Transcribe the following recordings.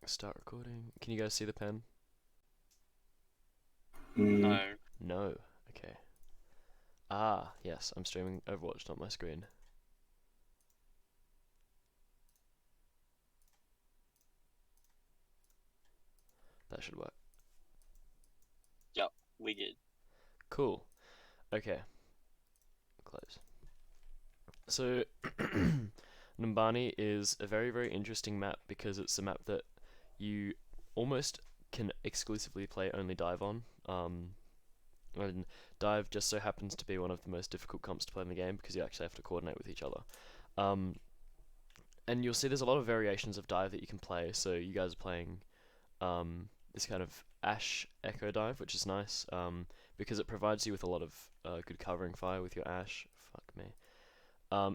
Start recording. Can you guys see the pen? No. No. Okay. Ah, yes, I'm streaming Overwatch, not my screen. That should work. Yep, we did. Cool. Okay. Close. So, Numbani is a very, very interesting map because it's a map that you almost can exclusively play only dive on. And dive just so happens to be one of the most difficult comps to play in the game because you actually have to coordinate with each other. Um, and you'll see there's a lot of variations of dive that you can play. So you guys are playing this kind of Ash Echo dive, which is nice because it provides you with a lot of good covering fire with your Ash. Fuck me.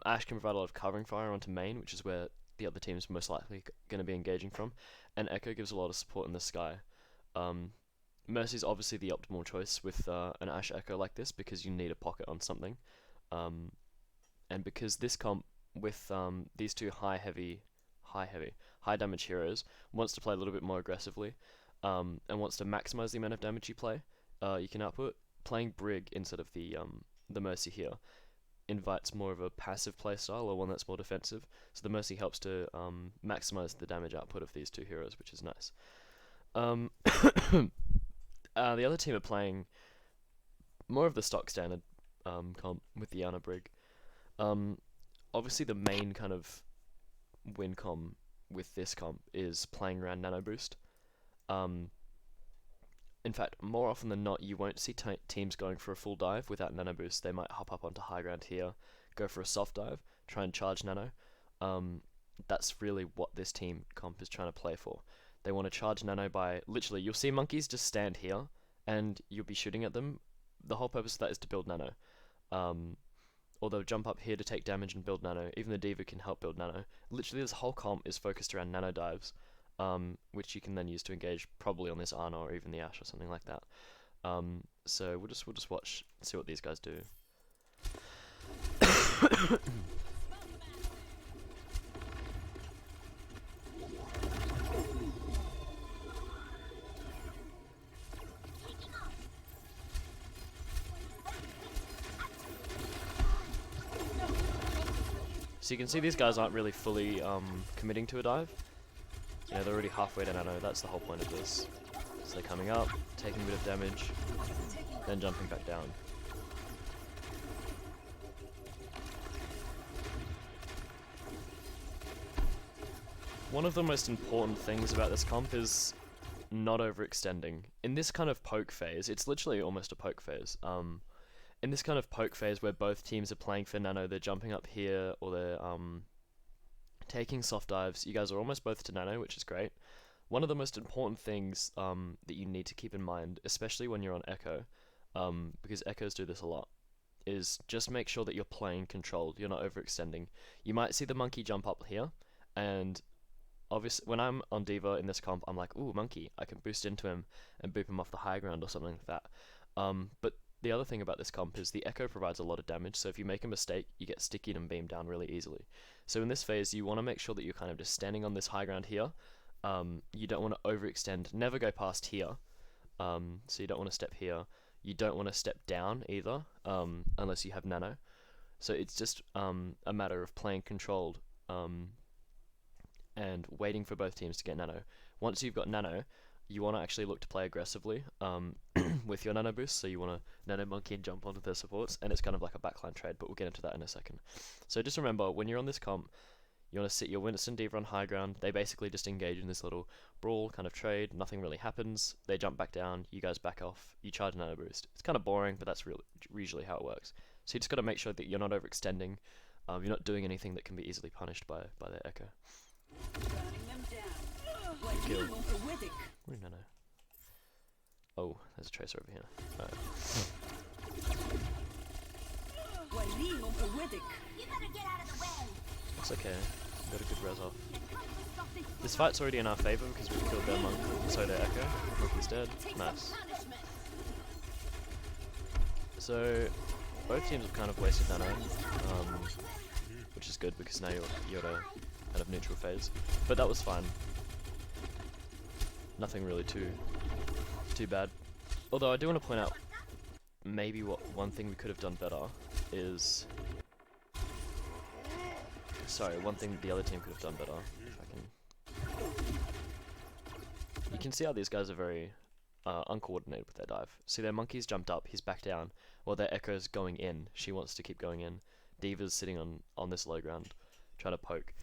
Ash can provide a lot of covering fire onto main, which is where the other team's most likely going to be engaging from, and Echo gives a lot of support in the sky. Um, Mercy's obviously the optimal choice with an Ash Echo like this because you need a pocket on something, um, and because this comp with these two high damage heroes wants to play a little bit more aggressively, and wants to maximize the amount of damage you can output. Playing Brig instead of the Mercy here invites more of a passive playstyle or one that's more defensive. So the Mercy helps to maximize the damage output of these two heroes, which is nice. Um, the other team are playing more of the stock standard comp with the Ana Brig. Um, Obviously, the main kind of win com with this comp is playing around Nano Boost. Um, in fact, more often than not, you won't see teams going for a full dive without Nano Boost. They might hop up onto high ground here, go for a soft dive, try and charge Nano. Um, that's really what this team comp is trying to play for. They want to charge Nano by literally, you'll see monkeys just stand here and you'll be shooting at them. The whole purpose of that is to build Nano. Um, or they'll jump up here to take damage and build Nano. Even the D.Va can help build Nano. Literally, this whole comp is focused around Nano dives, which you can then use to engage probably on this Ana or even the Ash or something like that. So we'll just watch, see what these guys do. So you can see these guys aren't really fully committing to a dive. You know, they're already halfway to Nano, that's the whole point of this. So they're coming up, taking a bit of damage, then jumping back down. One of the most important things about this comp is not overextending. In this kind of poke phase, it's literally almost a poke phase. In this kind of poke phase where both teams are playing for Nano, they're jumping up here or they're taking soft dives. You guys are almost both to Nano, which is great. One of the most important things that you need to keep in mind, especially when you're on Echo, because Echoes do this a lot, is just make sure that you're playing controlled. You're not overextending. You might see the monkey jump up here, and obviously when I'm on D.Va in this comp, I'm like, ooh, monkey, I can boost into him and boop him off the high ground or something like that. But the other thing about this comp is the Echo provides a lot of damage, so if you make a mistake, you get stickied and beamed down really easily. So in this phase, you want to make sure that you're kind of just standing on this high ground here. You don't want to overextend, never go past here. So you don't want to step here. You don't want to step down either, unless you have Nano. So it's just a matter of playing controlled and waiting for both teams to get Nano. Once you've got Nano, you want to actually look to play aggressively with your Nano boost, so you want to Nano Monkey and jump onto their supports, and it's kind of like a backline trade, but we'll get into that in a second. So just remember, when you're on this comp, you want to sit your Winston D.Va on high ground. They basically just engage in this little brawl kind of trade. Nothing really happens. They jump back down. You guys back off. You charge Nano boost. It's kind of boring, but that's really usually how it works. So you just got to make sure that you're not overextending. You're not doing anything that can be easily punished by their Echo. Kill. Where Nano? Oh, there's a tracer over here. Alright. It's okay. Got a good res off. This fight's already in our favor because we've killed their monk, so their Echo. Monkey's dead. Nice. So, both teams have kind of wasted Nano, which is good because now you're at a kind of neutral phase. But that was fine. nothing really too bad. Although I do want to point out maybe one thing we could have done better is, sorry, one thing the other team could have done better. If I can, you can see how these guys are very uncoordinated with their dive. See, their monkey's jumped up, he's back down, while their Echo's going in. She wants to keep going in. Diva's sitting on this low ground, trying to poke,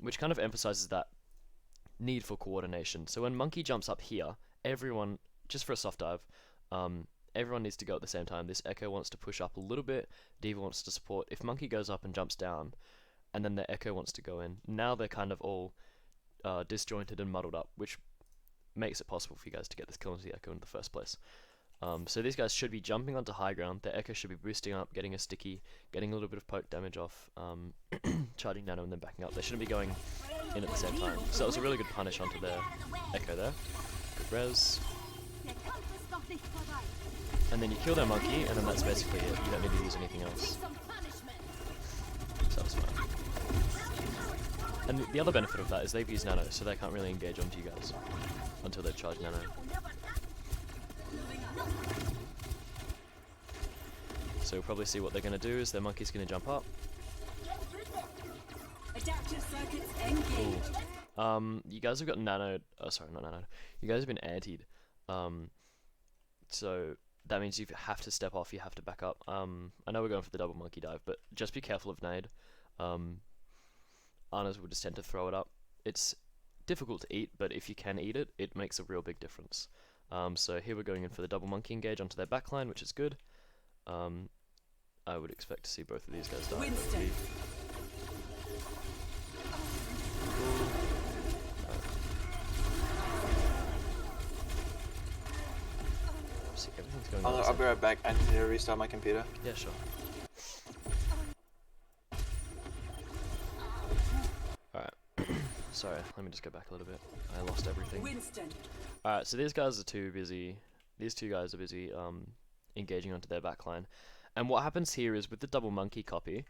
which kind of emphasizes that need for coordination. So when monkey jumps up here, everyone, just for a soft dive, everyone needs to go at the same time. This Echo wants to push up a little bit, Diva wants to support. If monkey goes up and jumps down, and then the Echo wants to go in, now they're kind of all disjointed and muddled up, which makes it possible for you guys to get this kill into the Echo in the first place. So these guys should be jumping onto high ground, their Echo should be boosting up, getting a sticky, getting a little bit of poke damage off, charging nano and then backing up. They shouldn't be going in at the same time. So that was a really good punish onto their Echo there. Good res. And then you kill their monkey, and then that's basically it. You don't need to use anything else. So that's fine. And the other benefit of that is they've used nano, so they can't really engage onto you guys until they've charged nano. So we'll probably see what they're going to do is their monkey's going to jump up. Cool. You guys have got nano. Oh, sorry, not nano. You guys have been antied. So that means you have to step off. You have to back up. I know we're going for the double monkey dive, but just be careful of nade. Anas will just tend to throw it up. It's difficult to eat, but if you can eat it, it makes a real big difference. So here we're going in for the double monkey engage onto their backline, which is good. I would expect to see both of these guys die. See, everything's going I'll be right back. I need to restart my computer. Yeah, sure. Alright. Sorry, let me just go back a little bit. I lost everything. Alright, so these guys are too busy. These two guys are busy engaging onto their backline. And what happens here is with the double monkey copy,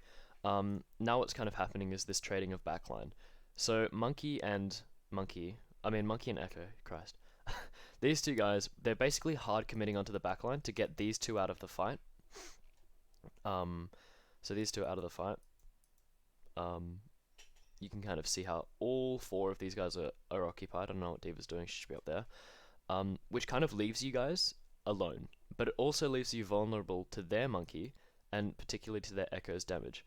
now what's kind of happening is this trading of backline. So monkey and Echo, Christ. These two guys, they're basically hard committing onto the backline to get these two out of the fight. So these two are out of the fight. You can kind of see how all four of these guys are occupied. I don't know what Diva's doing, she should be up there. Which kind of leaves you guys alone. But it also leaves you vulnerable to their monkey, and particularly to their Echo's damage.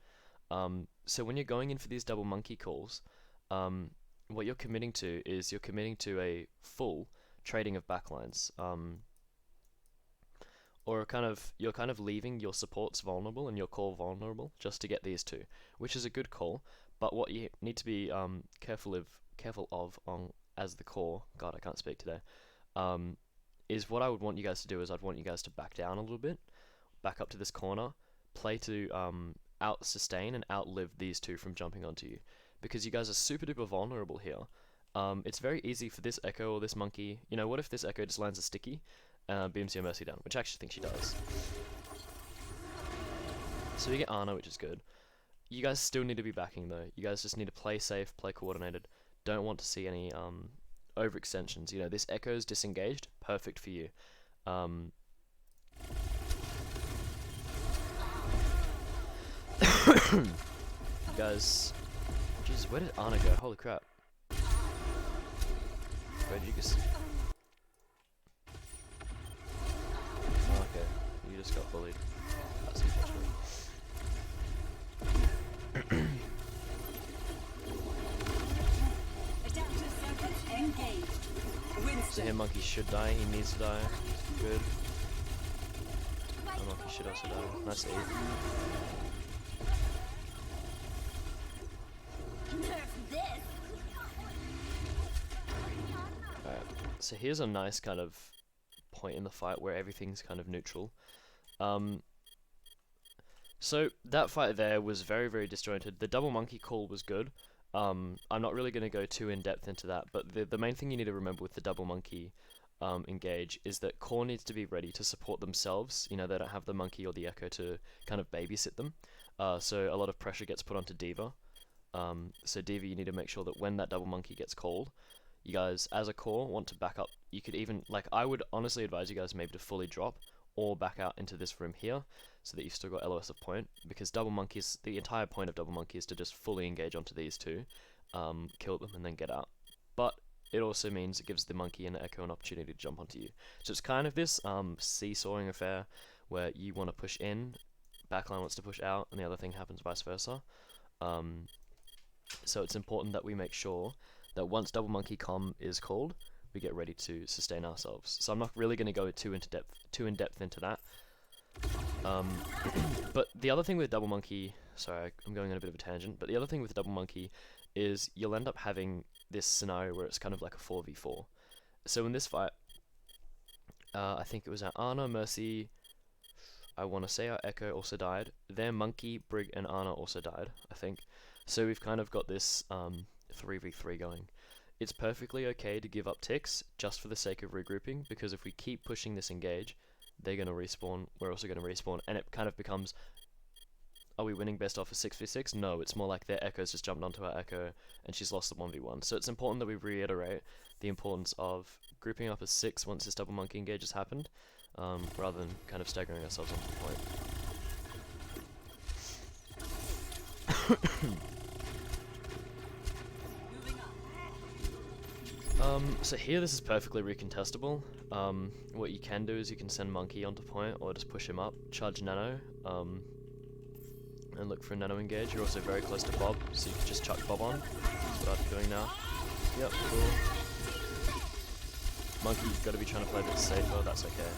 So when you're going in for these double monkey calls, what you're committing to is you're committing to a full trading of backlines. Or you're kind of leaving your supports vulnerable and your core vulnerable just to get these two, which is a good call. But what you need to be careful of as the core, God, I can't speak today, is what I would want you guys to do is I'd want you guys to back down a little bit, back up to this corner, play to out-sustain and outlive these two from jumping onto you. Because you guys are super duper vulnerable here. It's very easy for this Echo or this monkey, you know, what if this Echo just lands a sticky, beams your Mercy down, which I actually think she does. So you get Ana, which is good. You guys still need to be backing though. You guys just need to play safe, play coordinated. Don't want to see any overextensions. You know, this Echo's disengaged, perfect for you. You guys, Jesus, where did Ana go? Holy crap! Where did you just? Oh, okay, you just got bullied. That's unfortunate. So here monkey should die, he needs to die. Good. Monkey should also die. Nice save. Alright, so here's a nice kind of point in the fight where everything's kind of neutral. So that fight there was very, very disjointed. The double monkey call was good. I'm not really going to go too in depth into that, but the main thing you need to remember with the double monkey engage is that core needs to be ready to support themselves. You know, they don't have the monkey or the Echo to kind of babysit them. So a lot of pressure gets put onto Diva. So Diva, you need to make sure that when that double monkey gets called, you guys, as a core, want to back up. You could even, like, I would honestly advise you guys maybe to fully drop or back out into this room here so that you've still got LOS of point, because double monkeys, the entire point of double monkey is to just fully engage onto these two, kill them, and then get out. But it also means it gives the monkey and the echo an opportunity to jump onto you. So it's kind of this seesawing affair where you want to push in, backline wants to push out, and the other thing happens vice versa. So it's important that we make sure that once double monkey comm is called, we get ready to sustain ourselves. So I'm not really going to go too in depth into that. But the other thing with double monkey, sorry, I'm going on a bit of a tangent, but the other thing with double monkey is you'll end up having this scenario where it's kind of like a 4v4. So in this fight, I think it was our Ana, Mercy, I want to say our Echo also died. Their Monkey, Brig, and Ana also died, I think. So we've kind of got this 3v3 going. It's perfectly okay to give up ticks just for the sake of regrouping, because if we keep pushing this engage, they're going to respawn, we're also going to respawn, and it kind of becomes, are we winning best off a 6v6? No, it's more like their Echo's just jumped onto our Echo, and she's lost the 1v1. So it's important that we reiterate the importance of grouping up as 6 once this double monkey engage has happened, rather than kind of staggering ourselves onto the point. So here this is perfectly recontestable. What you can do is you can send Monkey onto point or just push him up, charge Nano, and look for a Nano engage. You're also very close to Bob, so you can just chuck Bob on. That's what I'm doing now. Yep, cool. Monkey's got to be trying to play a bit safer, that's okay.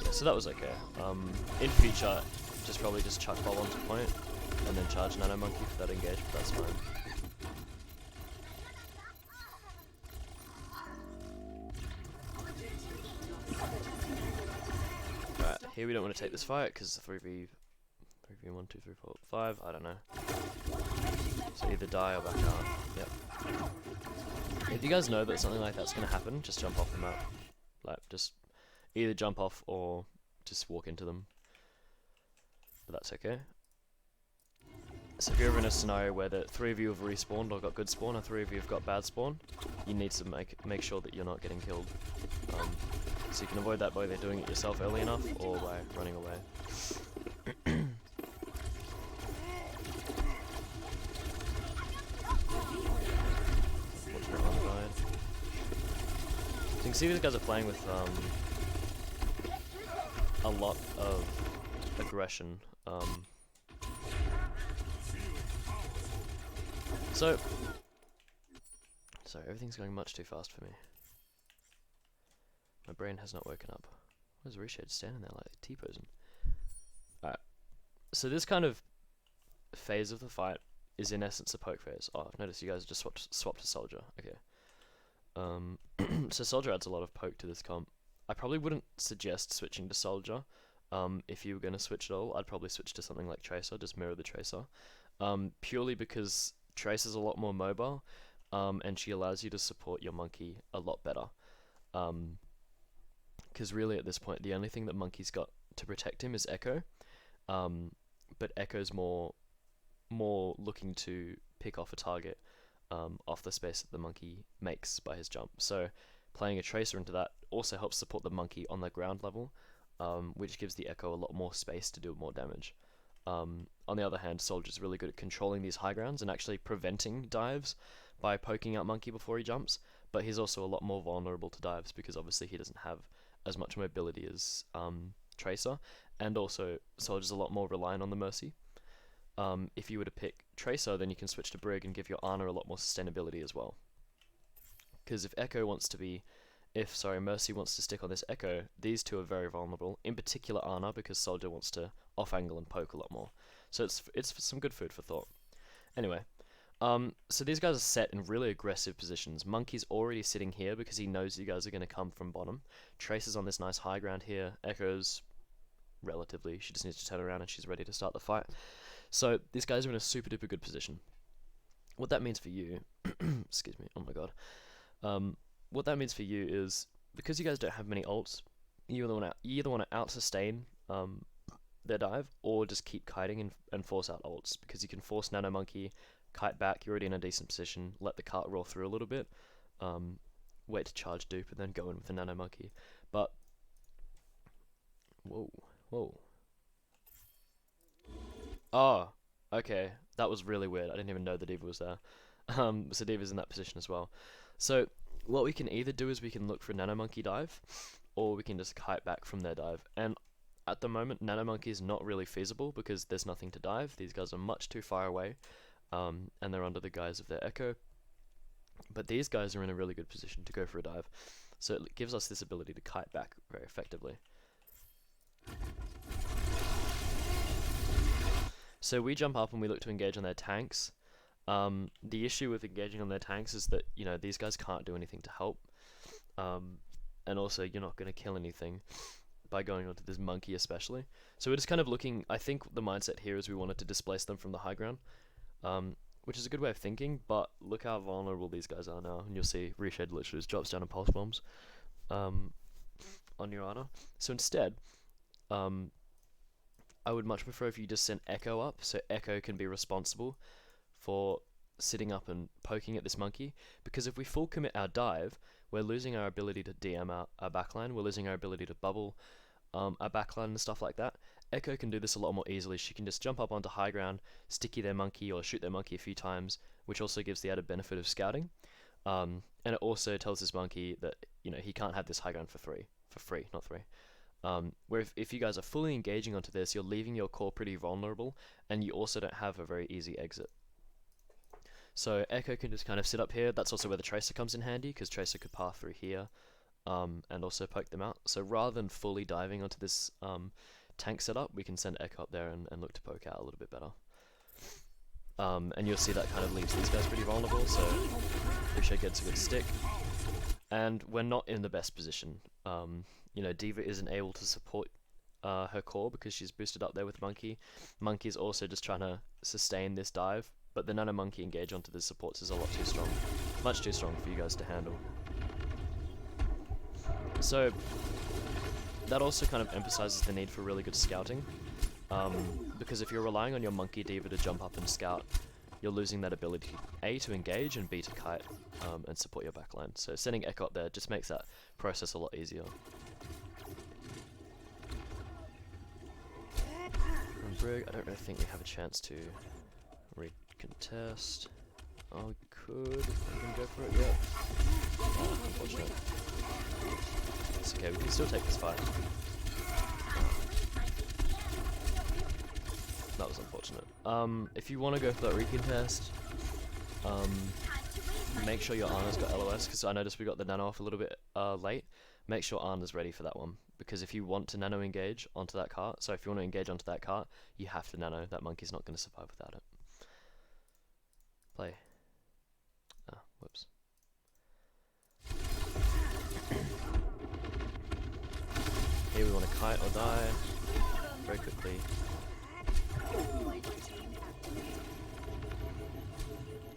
Yeah, so that was okay. In future, probably just chuck Bob onto point, and then charge Nano Monkey for that engage, but that's fine. Alright, here we don't want to take this fight, because it's 3v1, 2, 3, 4, 5, I don't know. So either die or back out. Yep. If you guys know that something like that's going to happen, just jump off the map. Like, just either jump off or just walk into them. But that's okay. So if you're ever in a scenario where the 3 of you have respawned or got good spawn, and 3 of you have got bad spawn, you need to make sure that you're not getting killed. So you can avoid that by either doing it yourself early enough or by running away. So you can see these guys are playing with a lot of aggression. So, sorry, everything's going much too fast for me. My brain has not woken up. Where's Reshade standing there like T-posing? Alright, so this kind of phase of the fight is in essence a poke phase. Oh, notice you guys just swapped to Soldier. Okay. So Soldier adds a lot of poke to this comp. I probably wouldn't suggest switching to Soldier. If you were going to switch at all, I'd probably switch to something like Tracer, just mirror the Tracer. Purely because Tracer's a lot more mobile, and she allows you to support your Monkey a lot better. Because really at this point, the only thing that Monkey's got to protect him is Echo, but Echo's more looking to pick off a target off the space that the Monkey makes by his jump. So playing a Tracer into that also helps support the Monkey on the ground level, which gives the Echo a lot more space to do more damage. On the other hand, Soldier's really good at controlling these high grounds and actually preventing dives by poking out Monkey before he jumps, but he's also a lot more vulnerable to dives because obviously he doesn't have as much mobility as Tracer, and also Soldier's a lot more reliant on the Mercy. If you were to pick Tracer, then you can switch to Brig and give your Ana a lot more sustainability as well. Because if Mercy wants to stick on this Echo, these two are very vulnerable, in particular Ana, because Soldier wants to off-angle and poke a lot more. So it's some good food for thought. Anyway, so these guys are set in really aggressive positions. Monkey's already sitting here because he knows you guys are going to come from bottom. Tracer's on this nice high ground here. Echo's relatively, she just needs to turn around and she's ready to start the fight. So these guys are in a super duper good position. What that means for you, excuse me, oh my god. What that means for you is, because you guys don't have many ults, you either want to out sustain their dive, or just keep kiting and force out ults, because you can force Nano Monkey, kite back, you're already in a decent position, let the cart roll through a little bit, wait to charge dupe, and then go in with the Nano Monkey. But whoa. Oh, okay, that was really weird. I didn't even know the D.Va was there. So D.Va's in that position as well. So what we can either do is we can look for Nano Monkey dive, or we can just kite back from their dive. And at the moment, Nano Monkey is not really feasible because there's nothing to dive. These guys are much too far away, and they're under the guise of their echo. But these guys are in a really good position to go for a dive, so it gives us this ability to kite back very effectively. So we jump up and we look to engage on their tanks. The issue with engaging on their tanks is that, you know, these guys can't do anything to help, and also you're not going to kill anything by going onto this monkey especially. So we're just kind of looking, I think the mindset here is we wanted to displace them from the high ground, which is a good way of thinking, but look how vulnerable these guys are now, and you'll see Reshade literally just drops down and pulse bombs on your Ana. So instead, I would much prefer if you just send Echo up, so Echo can be responsible for sitting up and poking at this monkey, because if we full commit our dive, we're losing our ability to DM our backline, we're losing our ability to bubble our backline and stuff like that. Echo can do this a lot more easily. She can just jump up onto high ground, sticky their monkey, or shoot their monkey a few times, which also gives the added benefit of scouting. And it also tells this monkey that, you know, he can't have this high ground for free, not free. Where if you guys are fully engaging onto this, you're leaving your core pretty vulnerable, and you also don't have a very easy exit. So Echo can just kind of sit up here. That's also where the Tracer comes in handy, because Tracer could path through here, and also poke them out. So rather than fully diving onto this tank setup, we can send Echo up there and look to poke out a little bit better. And you'll see that kind of leaves these guys pretty vulnerable, so Reshade gets a good stick. And we're not in the best position. You know, D.Va isn't able to support her core because she's boosted up there with Monkey. Monkey's also just trying to sustain this dive, but the Nano Monkey engage onto the supports is a lot too strong. Much too strong for you guys to handle. So that also kind of emphasizes the need for really good scouting, because if you're relying on your Monkey D.Va to jump up and scout, you're losing that ability, A, to engage, and B, to kite and support your backline. So sending Echo up there just makes that process a lot easier. And Brig, I don't really think we have a chance to recontest. Oh, we could. We can go for it, yeah. Oh, unfortunate. It's okay, we can still take this fight. That was unfortunate. If you want to go for that recontest, make sure your Ana's got LOS, because I noticed we got the nano off a little bit late. Make sure Ana's ready for that one, because if you want to nano engage onto that cart, so if you want to engage onto that cart, you have to nano. That monkey's not going to survive without it. Play. Ah, whoops. Here we want to kite or die very quickly.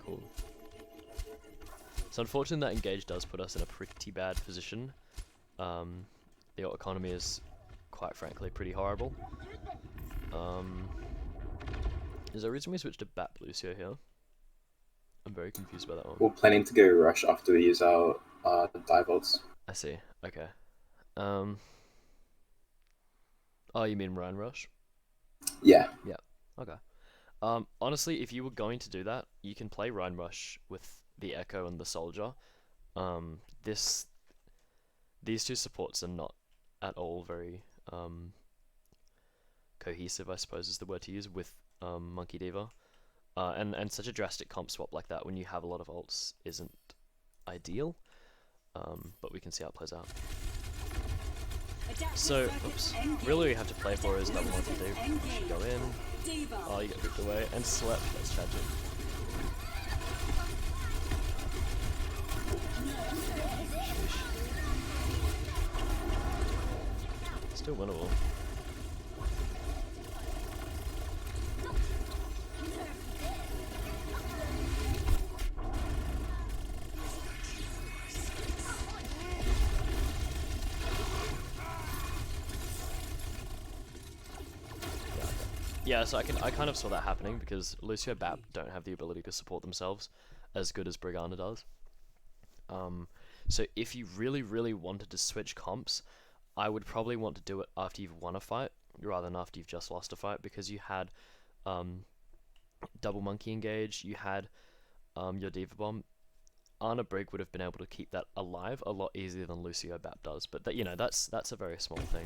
Cool. So unfortunately that engage does put us in a pretty bad position. The ult economy is, quite frankly, pretty horrible. Is there a reason we switched to Bat Lucio here? I'm very confused by that one. We're planning to go rush after we use our dive ults. I see, okay. Oh, you mean Ryan Rush? Yeah. Yeah, okay. Honestly, if you were going to do that, you can play Ryan Rush with the Echo and the Soldier. These two supports are not at all very cohesive, I suppose is the word to use, with Monkey D.Va. And such a drastic comp swap like that when you have a lot of ults isn't ideal, but we can see how it plays out. So, oops, really what you have to play for is double Monkey D.Va. You should go in, oh, you get ripped away, and slept, that's tragic. Sheesh. Still winnable. Yeah, so I kind of saw that happening because Lucio Bap don't have the ability to support themselves as good as Briganda does. So if you really wanted to switch comps, I would probably want to do it after you've won a fight rather than after you've just lost a fight, because you had double monkey engage, you had your Diva Bomb. Anna Brig would have been able to keep that alive a lot easier than Lucio Bap does, but that, that's a very small thing.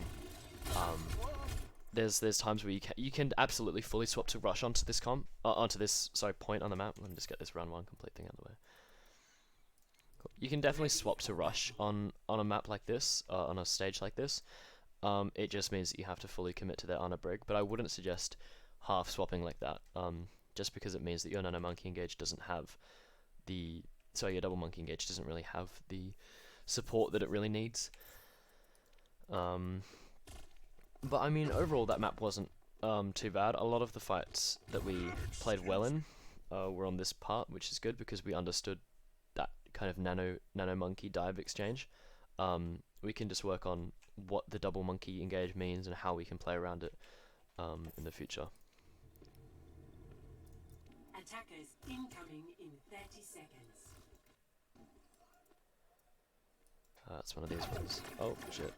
There's times where you can absolutely fully swap to rush onto this point on the map. Let me just get this round one complete thing out of the way. Cool. You can definitely swap to rush on a map like this, on a stage like this. It just means that you have to fully commit to their Anna Brig, but I wouldn't suggest half swapping like that. Just because it means that your Nano Monkey Engage doesn't have your double Monkey Engage doesn't really have the support that it really needs. But I mean, overall, that map wasn't too bad. A lot of the fights that we played well in were on this part, which is good because we understood that kind of nano monkey dive exchange. We can just work on what the double monkey engage means and how we can play around it in the future. Attackers incoming in 30 seconds. That's one of these ones. Oh shit.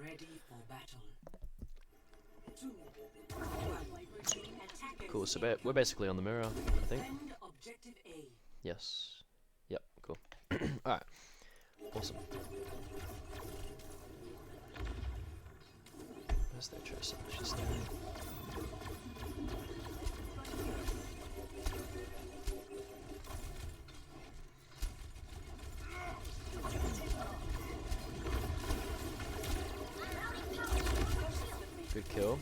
Ready for battle. Cool, so we're basically on the mirror, I think. Objective A. Yes. Yep, cool. Alright. Awesome. Where's their tracer? She's there. Good kill.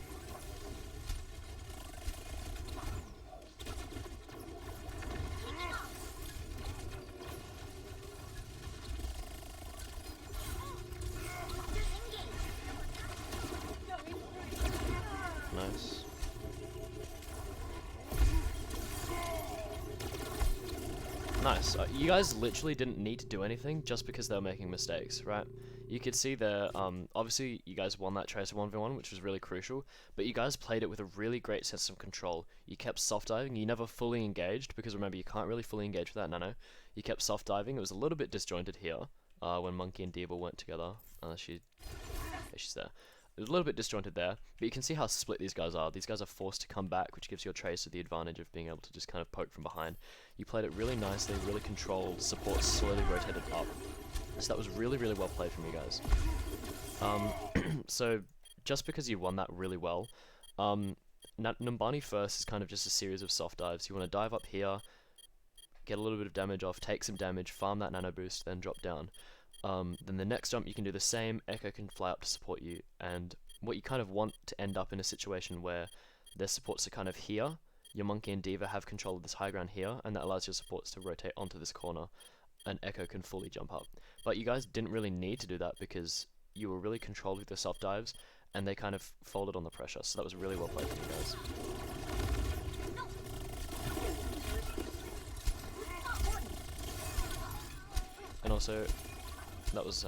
Nice. Nice. You guys literally didn't need to do anything just because they were making mistakes, right? You could see there, obviously you guys won that Tracer 1v1, which was really crucial, but you guys played it with a really great sense of control. You kept soft diving, you never fully engaged, because remember, you can't really fully engage with that nano. You kept soft diving, it was a little bit disjointed here, when Monkey and Diva went together. She's there. It was a little bit disjointed there, but you can see how split these guys are. These guys are forced to come back, which gives your Tracer the advantage of being able to just kind of poke from behind. You played it really nicely, really controlled, support slowly rotated up. So that was really well played from you guys. So just because you won that really well, Numbani first is kind of just a series of soft dives. You want to dive up here, get a little bit of damage off, take some damage, farm that nano boost, then drop down. Then the next jump you can do the same, Echo can fly up to support you, and what you kind of want to end up in a situation where their supports are kind of here, your Monkey and Diva have control of this high ground here, and that allows your supports to rotate onto this corner, and Echo can fully jump up. But you guys didn't really need to do that because you were really controlled with your soft dives, and they kind of folded on the pressure, so that was really well played from you guys. And also, that was,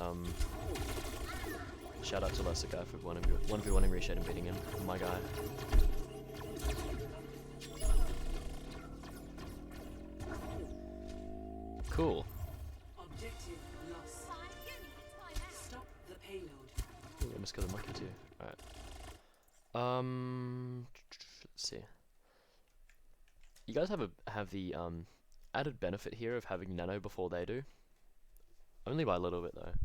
shout out to Lesser Guy for 1v1ing Reshade and beating him, my guy. Cool. Objective lost. Stop the payload. Ooh, I almost killed the monkey too. Alright. Let's see. You guys have the added benefit here of having nano before they do. Only by a little bit though.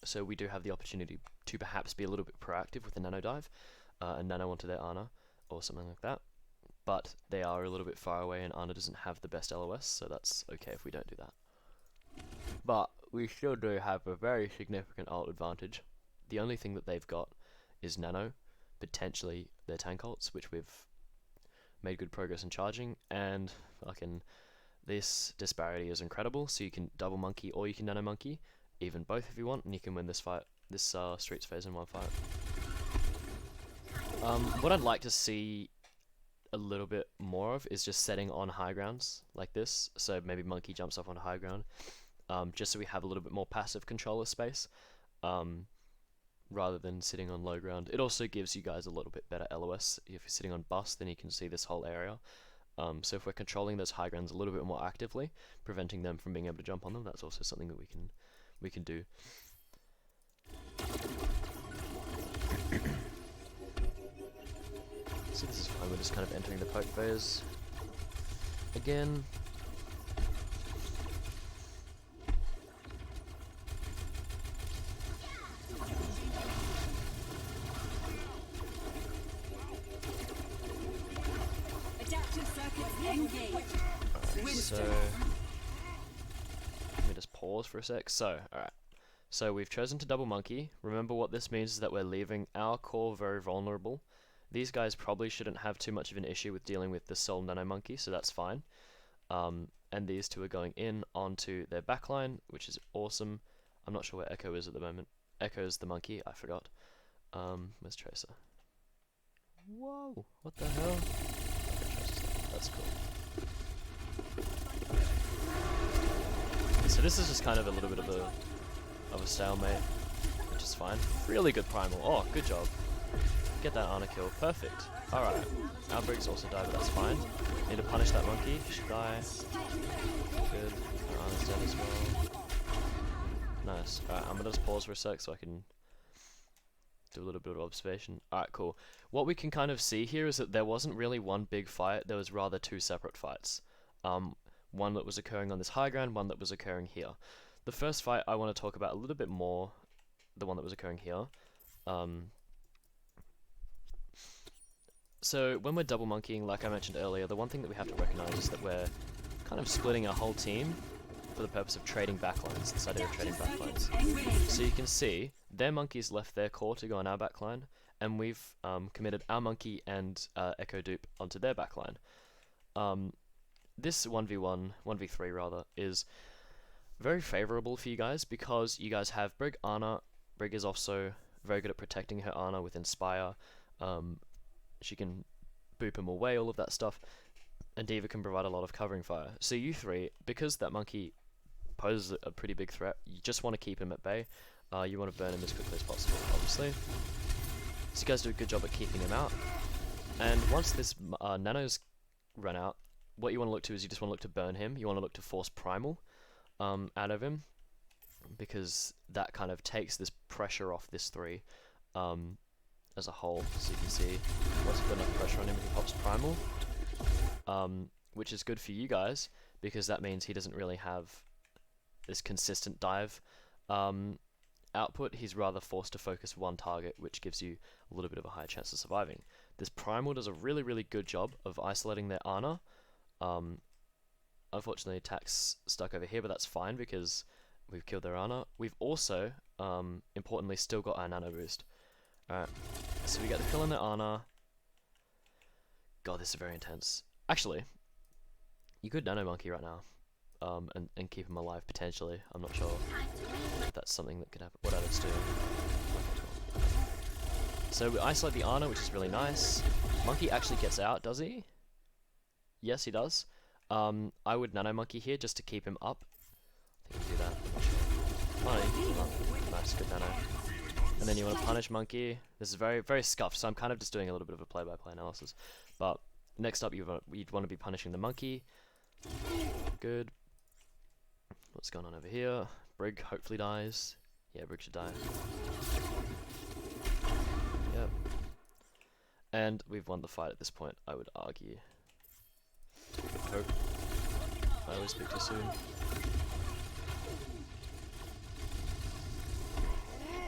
So we do have the opportunity to perhaps be a little bit proactive with the nano dive, and nano onto their Ana, or something like that. But they are a little bit far away and Ana doesn't have the best LOS, so that's okay if we don't do that. But we still do have a very significant ult advantage. The only thing that they've got is nano, potentially their tank ults, which we've made good progress in charging, and fucking this disparity is incredible, so you can double monkey or you can nano monkey, even both if you want, and you can win this fight, this streets phase in one fight. What I'd like to see a little bit more of is just setting on high grounds like this, so maybe monkey jumps up on high ground, just so we have a little bit more passive control of space. rather than sitting on low ground. It also gives you guys a little bit better LOS. If you're sitting on bus, then you can see this whole area. So if we're controlling those high grounds a little bit more actively, preventing them from being able to jump on them, that's also something that we can do. So this is fine. We're just kind of entering the poke phase again. Alright, so let me just pause for a sec. So, alright. So we've chosen to double monkey. Remember what this means is that we're leaving our core very vulnerable. These guys probably shouldn't have too much of an issue with dealing with the Soul Nano Monkey, so that's fine. And these two are going in onto their backline, which is awesome. I'm not sure where Echo is at the moment. Echo's the monkey, I forgot. Where's Tracer? Whoa, what the hell? Okay, Tracer's there. That's cool. So this is just kind of a little bit of a stalemate, which is fine. Really good primal. Oh, good job. Get that Ana kill. Perfect. Alright. Our Briggs also died, but that's fine. Need to punish that monkey. Should die. Good. Our Ana's dead as well. Nice. Alright, I'm gonna just pause for a sec so I can do a little bit of observation. Alright, cool. What we can kind of see here is that there wasn't really one big fight, there was rather two separate fights. One that was occurring on this high ground, one that was occurring here. The first fight I want to talk about a little bit more, the one that was occurring here. So when we're double monkeying, like I mentioned earlier, the one thing that we have to recognize is that we're kind of splitting our whole team for the purpose of trading backlines, this idea of trading backlines. So you can see, their monkeys left their core to go on our backline, and we've committed our monkey and Echo Dupe onto their backline. This 1v1, 1v3 rather, is very favorable for you guys because you guys have Brig Ana. Brig is also very good at protecting her Ana with Inspire. She can boop him away, all of that stuff, and D.Va can provide a lot of covering fire. So you three, because that monkey poses a pretty big threat, you just want to keep him at bay. You want to burn him as quickly as possible, obviously. So you guys do a good job at keeping him out. And once this nano's run out, what you want to look to is you just want to look to burn him. You want to look to force primal out of him, because that kind of takes this pressure off this three as a whole. So you can see once you've got enough pressure on him, he pops primal, which is good for you guys because that means he doesn't really have this consistent dive output. He's rather forced to focus one target, which gives you a little bit of a higher chance of surviving. This primal does a really, really good job of isolating their Ana. Unfortunately, attack's stuck over here, but that's fine because we've killed their Ana. We've also, importantly, still got our nano boost. Alright, so we get the kill on their Ana. God, this is very intense. Actually, you could nano monkey right now, and keep him alive potentially. I'm not sure if that's something that could happen. What Adam's doing. Okay, cool. So we isolate the Ana, which is really nice. Monkey actually gets out, does he? Yes, he does. I would nano monkey here just to keep him up. I think you do that. I'm not sure. Oh, nice, good nano. And then you want to punish monkey. This is very, very scuffed, so I'm kind of just doing a little bit of a play-by-play analysis. But next up, you'd want to be punishing the monkey. Good. What's going on over here? Brig hopefully dies. Yeah, Brig should die. Yep. And we've won the fight at this point, I would argue. Hope. I always speak too soon.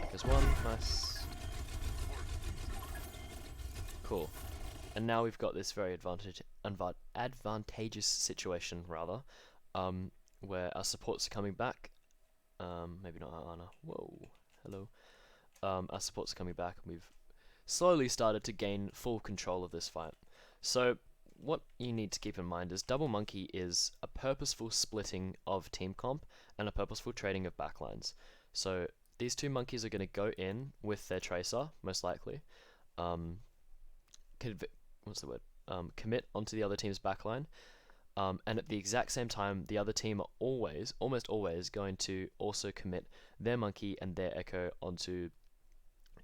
There's one, nice. Cool. And now we've got this very advantageous situation, rather, where our supports are coming back. Maybe not our Ana. Whoa, hello. Our supports are coming back, and we've slowly started to gain full control of this fight. So, what you need to keep in mind is double monkey is a purposeful splitting of team comp and a purposeful trading of backlines. So these two monkeys are going to go in with their tracer, most likely. Commit onto the other team's backline. And at the exact same time, the other team are almost always going to also commit their monkey and their echo onto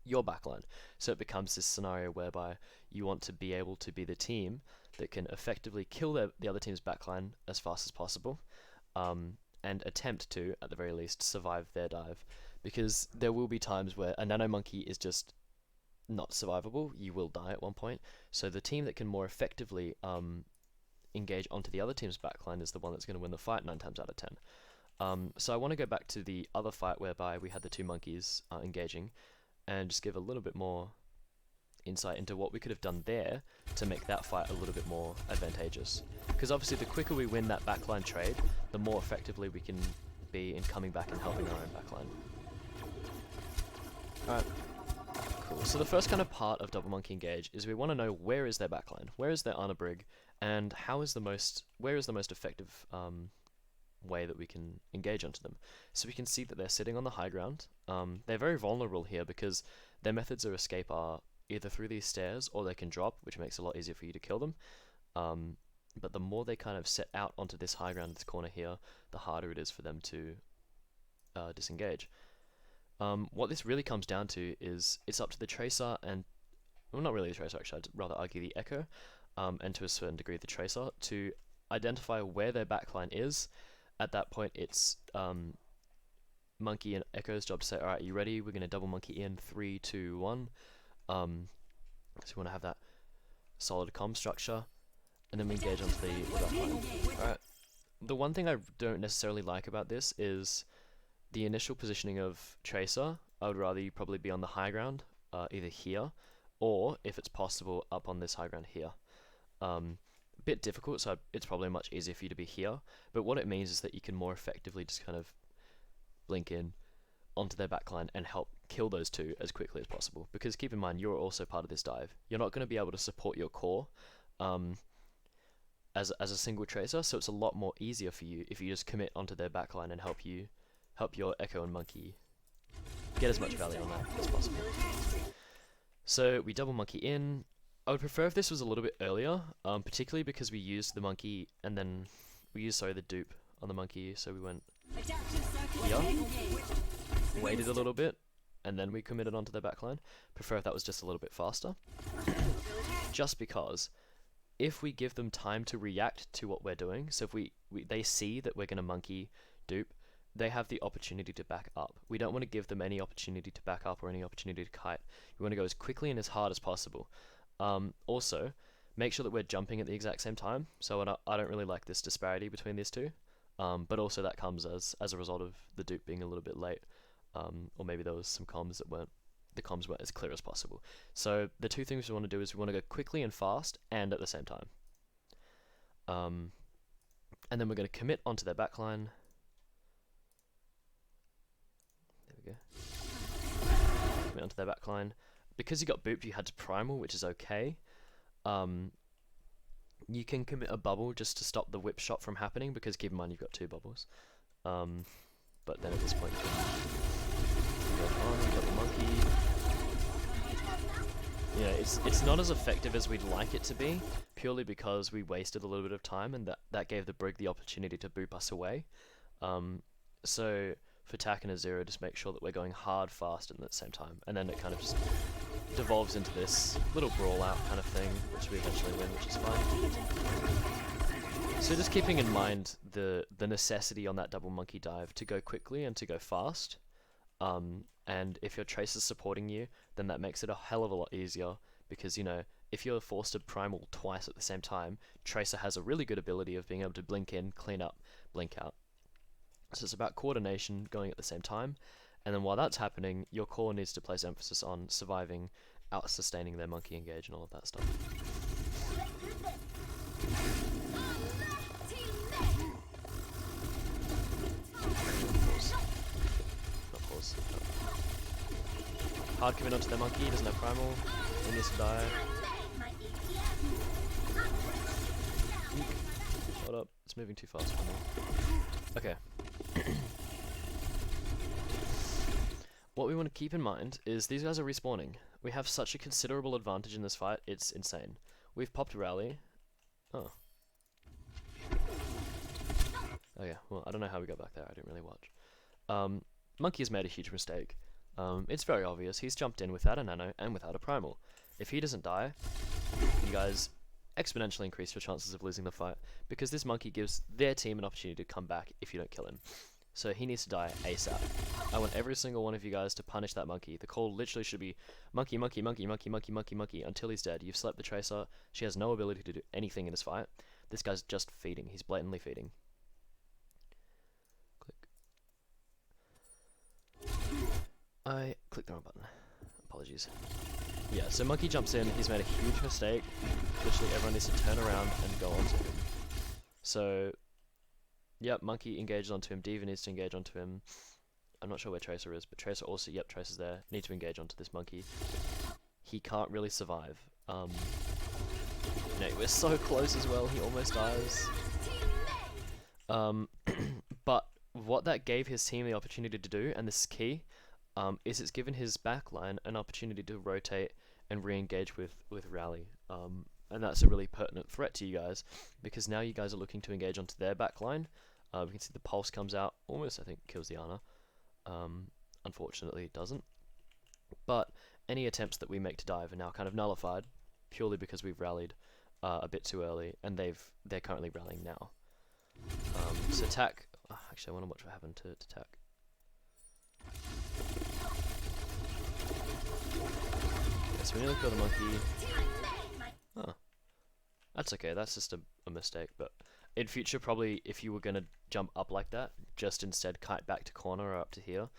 your backline. So it becomes this scenario whereby you want to be able to be the team that can effectively kill the other team's backline as fast as possible, and attempt to, at the very least, survive their dive. Because there will be times where a nano monkey is just not survivable. You will die at one point. So the team that can more effectively engage onto the other team's backline is the one that's going to win the fight 9 times out of 10. So I want to go back to the other fight whereby we had the 2 monkeys engaging, and just give a little bit more insight into what we could have done there to make that fight a little bit more advantageous. Because obviously the quicker we win that backline trade, the more effectively we can be in coming back and helping our own backline. Alright, cool. So the first kind of part of double monkey engage is we want to know where is their backline, where is their Ana brig, and where is the most effective way that we can engage onto them. So we can see that they're sitting on the high ground. They're very vulnerable here because their methods of escape are either through these stairs or they can drop, which makes it a lot easier for you to kill them. But the more they kind of set out onto this high ground, this corner here, the harder it is for them to disengage. What this really comes down to is it's up to the Tracer and, well, not really the Tracer actually, I'd rather argue the Echo, and to a certain degree the Tracer, to identify where their backline is. At that point it's Monkey and Echo's job to say, alright, you ready? We're going to double monkey in 3, 2, 1. So we want to have that solid comm structure, and then we engage onto the backline. Alright, the one thing I don't necessarily like about this is the initial positioning of Tracer. I would rather you probably be on the high ground, either here, or if it's possible, up on this high ground here. Bit difficult, so it's probably much easier for you to be here, but what it means is that you can more effectively just kind of blink in onto their backline and help kill those 2 as quickly as possible. Because keep in mind, you're also part of this dive. You're not going to be able to support your core as a single Tracer, so it's a lot more easier for you if you just commit onto their backline and help your Echo and Monkey get as much value on that as possible. So we double monkey in. I would prefer if this was a little bit earlier, particularly because we used the monkey and then we used, the dupe on the monkey, so we went here, waited a little bit, and then we committed onto their backline. Prefer if that was just a little bit faster. Just because if we give them time to react to what we're doing, so if they see that we're going to monkey dupe, they have the opportunity to back up. We don't want to give them any opportunity to back up or any opportunity to kite. We want to go as quickly and as hard as possible. Also, make sure that we're jumping at the exact same time. So I don't really like this disparity between these 2. But also that comes as a result of the dupe being a little bit late. Or maybe there was some comms that the comms weren't as clear as possible. So the 2 things we want to do is we want to go quickly and fast and at the same time. And then we're going to commit onto their backline. There we go. Commit onto their backline. Because you got booped, you had to primal, which is okay. You can commit a bubble just to stop the whip shot from happening, because keep in mind you've got 2 bubbles. But then at this point you can go on, double monkey. Yeah, it's not as effective as we'd like it to be, purely because we wasted a little bit of time, and that gave the brig the opportunity to boop us away. So for Tack and a 0, just make sure that we're going hard, fast, and at the same time, and then it kind of just devolves into this little brawl out kind of thing, which we eventually win, which is fine. So just keeping in mind the necessity on that double monkey dive to go quickly and to go fast, and if your Tracer's supporting you, then that makes it a hell of a lot easier, because, you know, if you're forced to primal twice at the same time, Tracer has a really good ability of being able to blink in, clean up, blink out. So it's about coordination going at the same time, and then while that's happening, your core needs to place emphasis on surviving, out-sustaining their monkey engage and all of that stuff. Not pause. Hard commit onto their monkey, doesn't have primal, he needs to die. Hold up, it's moving too fast for me. Okay. What we want to keep in mind is these guys are respawning. We have such a considerable advantage in this fight, it's insane. We've popped rally. Oh. Oh yeah, well, I don't know how we got back there, I didn't really watch. Monkey has made a huge mistake. It's very obvious. He's jumped in without a nano and without a primal. If he doesn't die, you guys exponentially increase your chances of losing the fight, because this monkey gives their team an opportunity to come back if you don't kill him. So he needs to die ASAP. I want every single one of you guys to punish that monkey. The call literally should be monkey, monkey, monkey, monkey, monkey, monkey, monkey until he's dead. You've slept the Tracer. She has no ability to do anything in this fight. This guy's just feeding. He's blatantly feeding. Click. I clicked the wrong button. Apologies. Yeah, so monkey jumps in. He's made a huge mistake. Literally everyone needs to turn around and go onto him. So, yep, monkey engaged onto him. Diva needs to engage onto him. I'm not sure where Tracer is, but Tracer also, yep, Tracer's there. Need to engage onto this monkey. He can't really survive. No, we're so close as well. He almost dies. But what that gave his team the opportunity to do, and this is key, is it's given his backline an opportunity to rotate and re-engage with Rally. And that's a really pertinent threat to you guys, because now you guys are looking to engage onto their backline. We can see the pulse comes out, almost I think kills the Ana. Unfortunately it doesn't. But any attempts that we make to dive are now kind of nullified, purely because we've rallied a bit too early, and they're currently rallying now. So attack. Oh, actually, I want to watch what happened to attack. Okay, so we nearly killed the monkey. Oh, that's okay. That's just a mistake. But in future, probably if you were gonna jump up like that, just instead kite back to corner or up to here,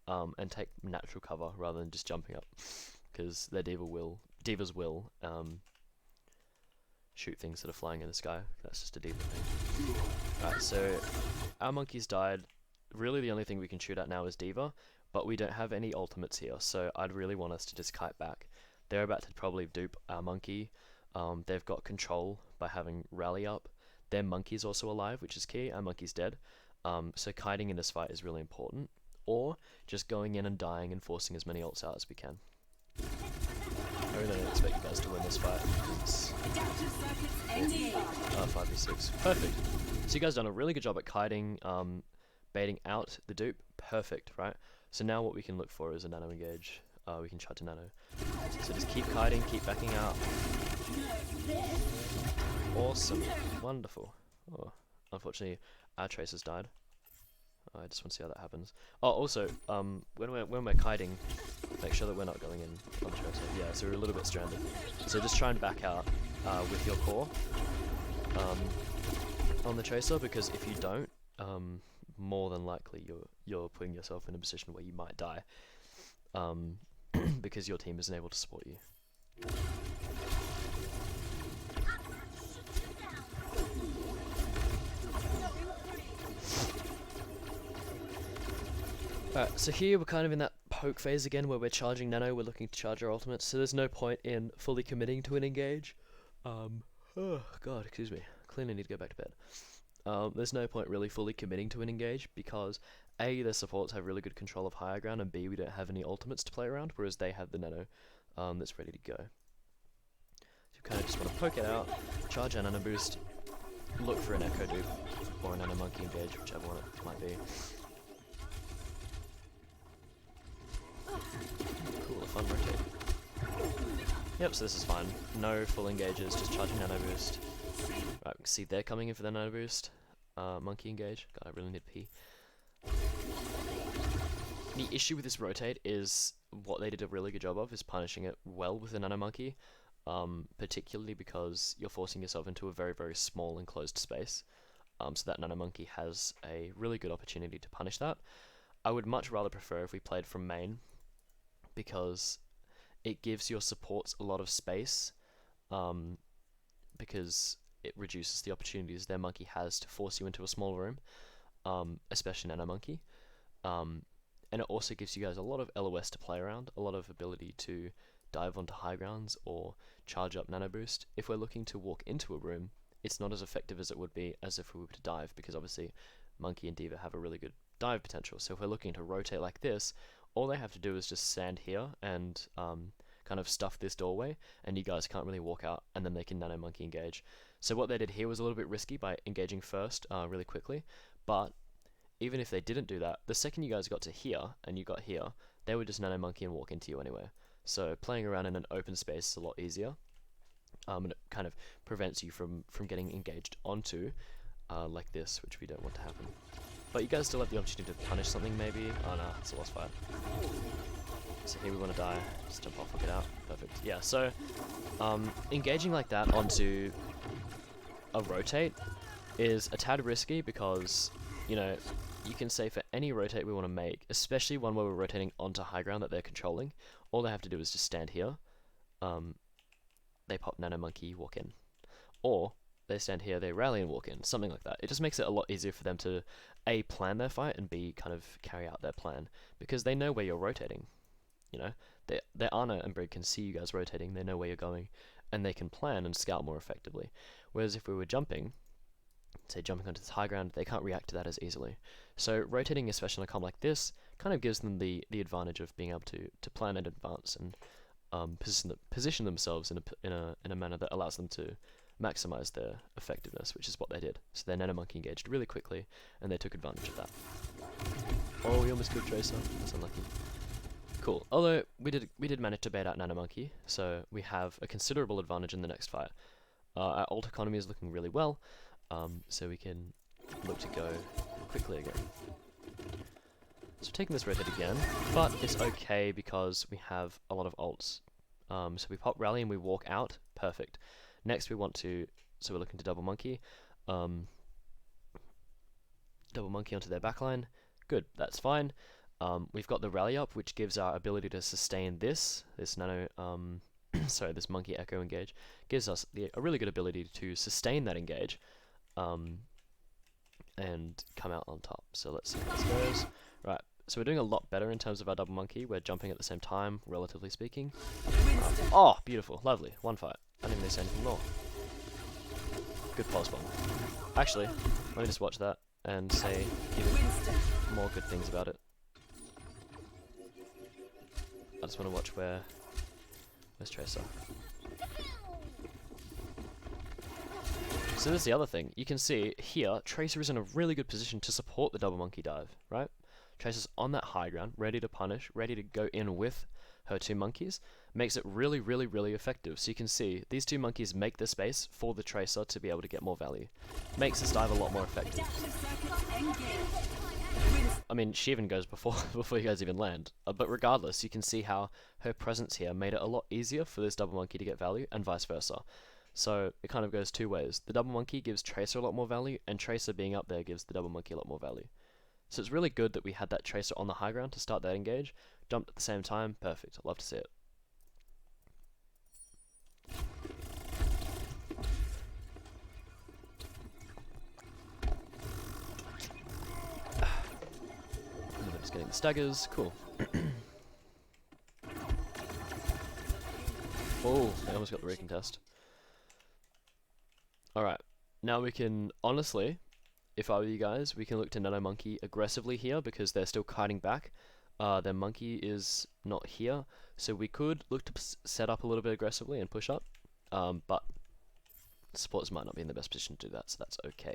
and take natural cover rather than just jumping up, because their divas will shoot things that are flying in the sky. That's just a diva thing. Right, so our monkey's died. Really the only thing we can shoot at now is Diva, but we don't have any ultimates here, so I'd really want us to just kite back. They're about to probably dupe our monkey. They've got control by having Rally up. Their monkey's also alive, which is key. Our monkey's dead. So kiting in this fight is really important. Or just going in and dying and forcing as many ults out as we can. I really don't expect you guys to win this fight. It's 5v6. Perfect. So you guys done a really good job at kiting, baiting out the dupe. Perfect, right? So now what we can look for is a nano engage. We can try to nano. So just keep kiting, keep backing out. Awesome. Wonderful. Oh, unfortunately, our Tracer's died. I just want to see how that happens. Oh, also, when we're kiting, make sure that we're not going in on the Tracer. Yeah, so we're a little bit stranded. So just try and back out with your core on the Tracer, because if you don't, more than likely you're putting yourself in a position where you might die, because your team isn't able to support you. Alright, so here we're kind of in that poke phase again where we're charging nano, we're looking to charge our ultimates, so there's no point in fully committing to an engage. Oh god, excuse me, clearly need to go back to bed. There's no point really fully committing to an engage, because A, their supports have really good control of higher ground, and B, we don't have any ultimates to play around, whereas they have the nano that's ready to go. So you kind of just want to poke it out, charge our nano boost, look for an echo dupe, or a nano monkey engage, whichever one it might be. Cool, a fun rotate. Yep, so this is fine. No full engages, just charging nano boost. Right, we can see they're coming in for their nano boost. Monkey engage. God, I really need pee. The issue with this rotate is what they did a really good job of is punishing it well with the nano monkey, particularly because you're forcing yourself into a very, very small enclosed space. So that nano monkey has a really good opportunity to punish that. I would much rather prefer if we played from main, because it gives your supports a lot of space, because it reduces the opportunities their monkey has to force you into a small room, especially Nano Monkey. And it also gives you guys a lot of LOS to play around, a lot of ability to dive onto high grounds or charge up Nano Boost. If we're looking to walk into a room, it's not as effective as it would be as if we were to dive, because obviously Monkey and Diva have a really good dive potential. So if we're looking to rotate like this, all they have to do is just stand here and kind of stuff this doorway, and you guys can't really walk out, and then they can Nano Monkey engage. So what they did here was a little bit risky by engaging first really quickly, but even if they didn't do that, the second you guys got to here, and you got here, they would just nano monkey and walk into you anyway. So playing around in an open space is a lot easier, and it kind of prevents you from getting engaged onto like this, which we don't want to happen. But you guys still have the opportunity to punish something maybe. Oh no, it's a lost fight. So here we want to die. Just jump off, look it out. Perfect. Yeah, so engaging like that onto a rotate is a tad risky because, you know, you can say for any rotate we want to make, especially one where we're rotating onto high ground that they're controlling, all they have to do is just stand here. They pop nano monkey, walk in. Or they stand here, they rally and walk in, something like that. It just makes it a lot easier for them to A, plan their fight, and B, kind of carry out their plan, because they know where you're rotating. You know, their Ana and Brig can see you guys rotating, they know where you're going, and they can plan and scout more effectively. Whereas if we were jumping, say jumping onto this high ground, they can't react to that as easily. So rotating, especially in a comp like this, kind of gives them the advantage of being able to plan in advance and position themselves in a manner that allows them to maximize their effectiveness, which is what they did. So their nano monkey engaged really quickly, and they took advantage of that. Oh, we almost killed Tracer. That's unlucky. Cool. Although we did manage to bait out nano monkey, so we have a considerable advantage in the next fight. Our ult economy is looking really well, so we can look to go quickly again. So we're taking this rotate again, but it's okay because we have a lot of ults. So we pop rally and we walk out. Perfect. Next we want to, so we're looking to double monkey. Double monkey onto their backline. Good, that's fine. We've got the rally up, which gives our ability to sustain this nano, sorry, this monkey echo engage. Gives us a really good ability to sustain that engage, and come out on top. So let's see how this goes. Right, so we're doing a lot better in terms of our double monkey. We're jumping at the same time, relatively speaking. Oh, beautiful, lovely, one fight. I didn't even say anything more. Good pulse bomb. Actually, let me just watch that and say even more good things about it. I just want to watch where's Tracer. So this is the other thing. You can see here, Tracer is in a really good position to support the double monkey dive, right? Tracer's on that high ground, ready to punish, ready to go in with her two monkeys. Makes it really, really, really effective. So you can see these two monkeys make the space for the Tracer to be able to get more value. Makes this dive a lot more effective. I mean, she even goes before you guys even land. But regardless, you can see how her presence here made it a lot easier for this double monkey to get value, and vice versa. So it kind of goes two ways. The double monkey gives Tracer a lot more value, and Tracer being up there gives the double monkey a lot more value. So it's really good that we had that Tracer on the high ground to start that engage. Jumped at the same time, perfect. I'd love to see it. Just getting the staggers, cool. Oh, I almost got the recontest. Alright, now we can, honestly, if I were you guys, we can look to nano monkey aggressively here because they're still kiting back. Their monkey is not here, so we could look to set up a little bit aggressively and push up, but supporters might not be in the best position to do that, so that's okay.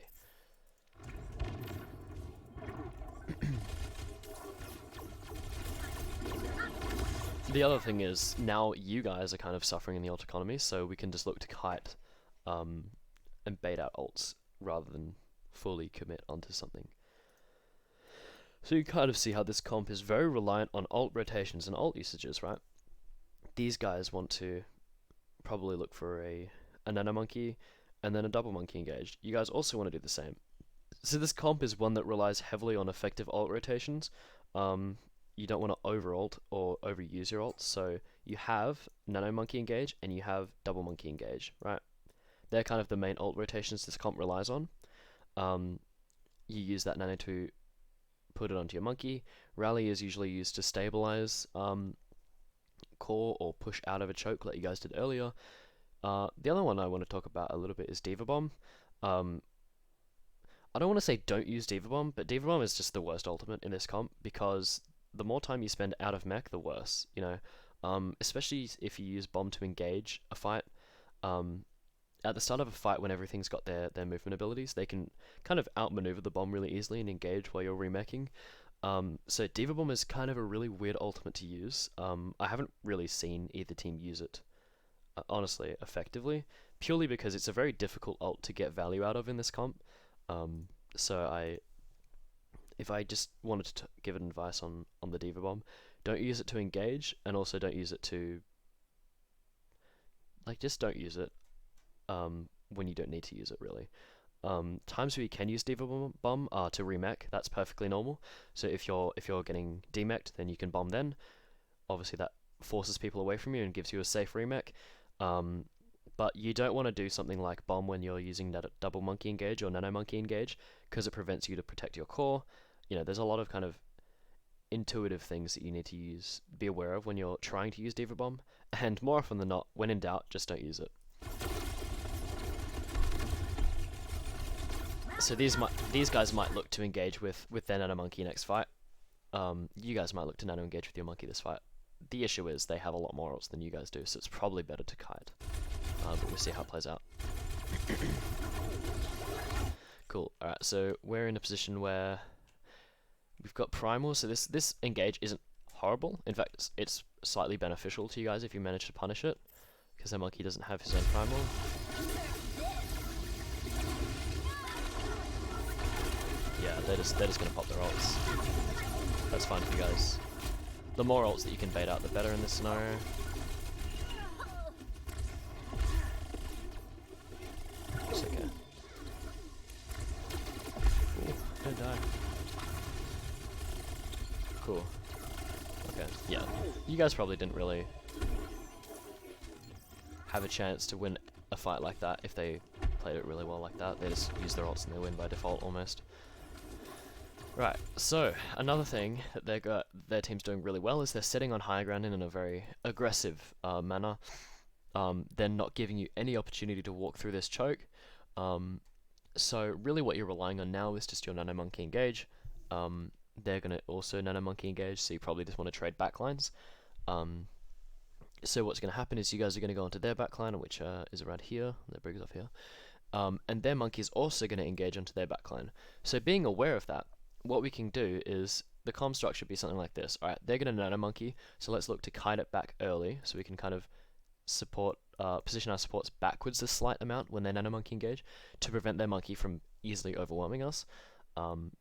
The other thing is, now you guys are kind of suffering in the ult economy, so we can just look to kite and bait out ults rather than fully commit onto something. So you kind of see how this comp is very reliant on ult rotations and ult usages, right? These guys want to probably look for a nano monkey and then a double monkey engaged. You guys also want to do the same. So this comp is one that relies heavily on effective ult rotations. You don't want to over ult or overuse your ult, so you have nano monkey engage and you have double monkey engage, right? They're kind of the main ult rotations this comp relies on. You use that nano to put it onto your monkey. Rally is usually used to stabilize core or push out of a choke like you guys did earlier. The other one I want to talk about a little bit is Diva Bomb. I don't want to say don't use Diva Bomb, but Diva Bomb is just the worst ultimate in this comp because the more time you spend out of mech, the worse, you know. Especially if you use bomb to engage a fight. At the start of a fight, when everything's got their movement abilities, they can kind of outmaneuver the bomb really easily and engage while you're remaking. So Diva Bomb is kind of a really weird ultimate to use. I haven't really seen either team use it, honestly, effectively, purely because it's a very difficult ult to get value out of in this comp. So if I just wanted to give an advice on the Diva Bomb, don't use it to engage, and also don't use it to, like, just don't use it when you don't need to use it, really. Times where you can use Diva Bomb are to remech. That's perfectly normal. So if you're getting demeched, then you can bomb then. Obviously that forces people away from you and gives you a safe remech. But you don't want to do something like bomb when you're using double monkey engage or nano monkey engage, because it prevents you to protect your core. You know, there's a lot of kind of intuitive things that you need to be aware of when you're trying to use Diva Bomb, and more often than not, when in doubt, just don't use it. So these guys might look to engage with their nano monkey next fight. You guys might look to nano engage with your monkey this fight. The issue is they have a lot more ults than you guys do, so it's probably better to kite. But we'll see how it plays out. Cool. Alright, so we're in a position where we've got primal, so this engage isn't horrible. In fact, it's slightly beneficial to you guys if you manage to punish it, because their monkey doesn't have his own primal. Yeah, they're just gonna pop their ults. That's fine for you guys. The more ults that you can bait out, the better in this scenario. It's okay. Ooh, don't die. Cool. Okay, yeah. You guys probably didn't really have a chance to win a fight like that if they played it really well like that. They just use their ults and they win by default almost. Right, so another thing that their team's doing really well is they're sitting on high ground in a very aggressive manner. They're not giving you any opportunity to walk through this choke. So really what you're relying on now is just your nano monkey engage. They're going to also nano monkey engage, so you probably just want to trade backlines. So what's going to happen is you guys are going to go onto their backline, which is around here. Their brig is off here. And their monkey is also going to engage onto their backline. So being aware of that, what we can do is the comm structure be something like this. Alright, they're going to nano monkey, so let's look to kite it back early, so we can kind of position our supports backwards a slight amount when they nano monkey engage, to prevent their monkey from easily overwhelming us. And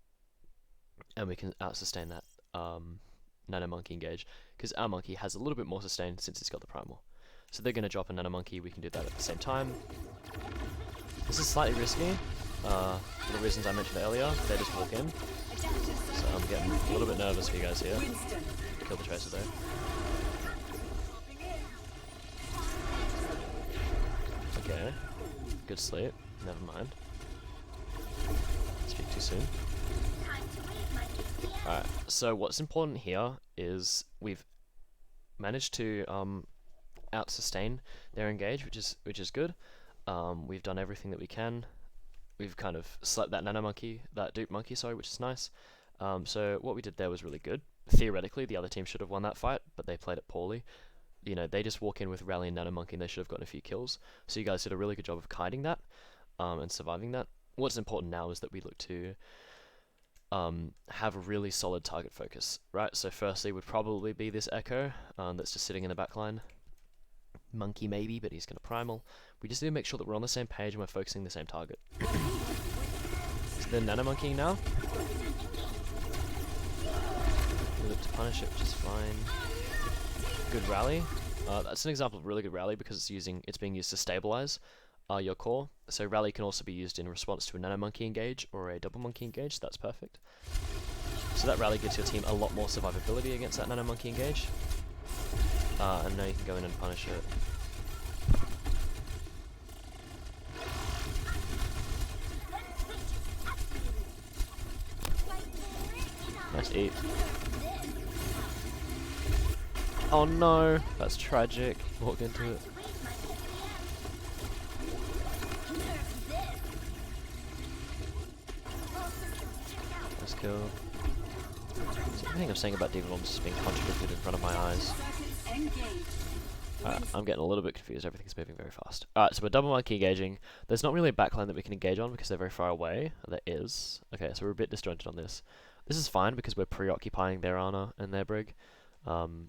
we can out-sustain that nano monkey engage, because our monkey has a little bit more sustain since it's got the primal. So they're going to drop a nano monkey, we can do that at the same time. This is slightly risky, for the reasons I mentioned earlier. They just walk in, so I'm getting a little bit nervous for you guys here. Kill the tracer though. Okay, good sleep, never mind. Speak too soon. Alright, so what's important here is we've managed to out-sustain their engage, which is good. We've done everything that we can. We've kind of slept that dupe monkey, sorry, which is nice. So what we did there was really good. Theoretically, the other team should have won that fight, but they played it poorly. You know, they just walk in with rally and nano monkey, and they should have gotten a few kills. So you guys did a really good job of kiting that and surviving that. What's important now is that we look to have a really solid target focus, right? So firstly would probably be this Echo that's just sitting in the backline. Monkey maybe, but he's going to primal. We just need to make sure that we're on the same page and we're focusing the same target. So they're nano monkeying now. We look to punish it, which is fine. Good rally. That's an example of really good rally because it's being used to stabilize your core. So rally can also be used in response to a nano monkey engage or a double monkey engage, so that's perfect. So that rally gives your team a lot more survivability against that nano monkey engage. And now you can go in and punish it. Nice eat. Oh no, that's tragic. Walk into it. Nice kill. So everything I'm saying about Diva Bombs is being contradicted in front of my eyes. Alright, I'm getting a little bit confused. Everything's moving very fast. Alright, so we're double monkey engaging. There's not really a backline that we can engage on because they're very far away. There is. Okay, so we're a bit disjointed on this. This is fine because we're preoccupying their Ana and their Brig, and